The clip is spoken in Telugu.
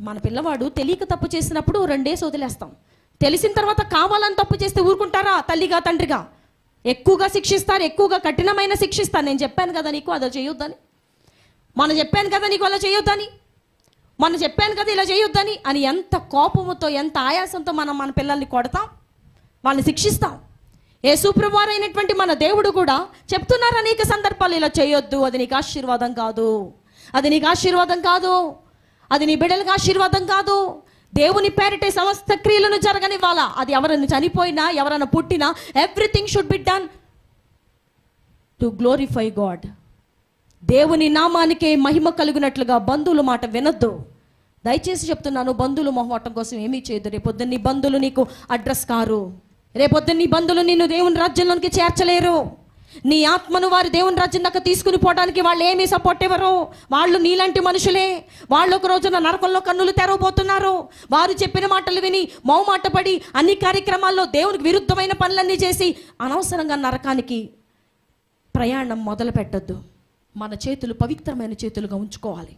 మన పిల్లవాడు తెలియక తప్పు చేసినప్పుడు 2 డేస్ వదిలేస్తాం. తెలిసిన తర్వాత కావాలని తప్పు చేస్తే ఊరుకుంటారా? తల్లిగా తండ్రిగా ఎక్కువగా శిక్షిస్తారు, ఎక్కువగా కఠినమైన శిక్షిస్తారు. నేను చెప్పాను కదా నీకు అలా చేయొద్దని, చెప్పాను కదా నీకు అలా చేయొద్దని, చెప్పాను కదా ఇలా చేయొద్దని అని ఎంత కోపంతో ఎంత ఆయాసంతో మన పిల్లల్ని కొడతాం, వాళ్ళని శిక్షిస్తాం. యేసుప్రభువారు అయినటువంటి మన దేవుడు కూడా చెప్తున్నారు అనేక సందర్భాలు, ఇలా చేయొద్దు, అది నీకు ఆశీర్వాదం కాదు, అది నీకు ఆశీర్వాదం కాదు, అది నీ బిడ్డలకు ఆశీర్వాదం కాదు. దేవుని పేరిటే సమస్త క్రియలను జరగనివ్వాలా. అది ఎవరైనా చనిపోయినా ఎవరైనా పుట్టినా everything should be done to glorify God. దేవుని నామానికే మహిమ కలుగునట్లుగా బంధువుల మాట వినొద్దు. దయచేసి చెప్తున్నాను, బంధువులు మొహమాటం కోసం ఏమీ చేయదు. రేపొద్దున నీ బంధువులు నీకు అడ్రస్ కారు, రేపొద్దున నీ బంధువులు నిన్ను దేవుని రాజ్యంలోనికి చేర్చలేరు. నీ ఆత్మను వారి దేవుని రాజ్యం దాకా తీసుకుని పోవడానికి వాళ్ళు ఏమీ సపోర్ట్ ఇవ్వరు. వాళ్ళు నీలాంటి మనుషులే. వాళ్ళు ఒక రోజున నరకంలో కన్నులు తెరవబోతున్నారు. వారు చెప్పిన మాటలు విని మౌమాట పడి అన్ని కార్యక్రమాల్లో దేవునికి విరుద్ధమైన పనులన్నీ చేసి అనవసరంగా నరకానికి ప్రయాణం మొదలు పెట్టద్దు. మన చేతులు పవిత్రమైన చేతులుగా ఉంచుకోవాలి.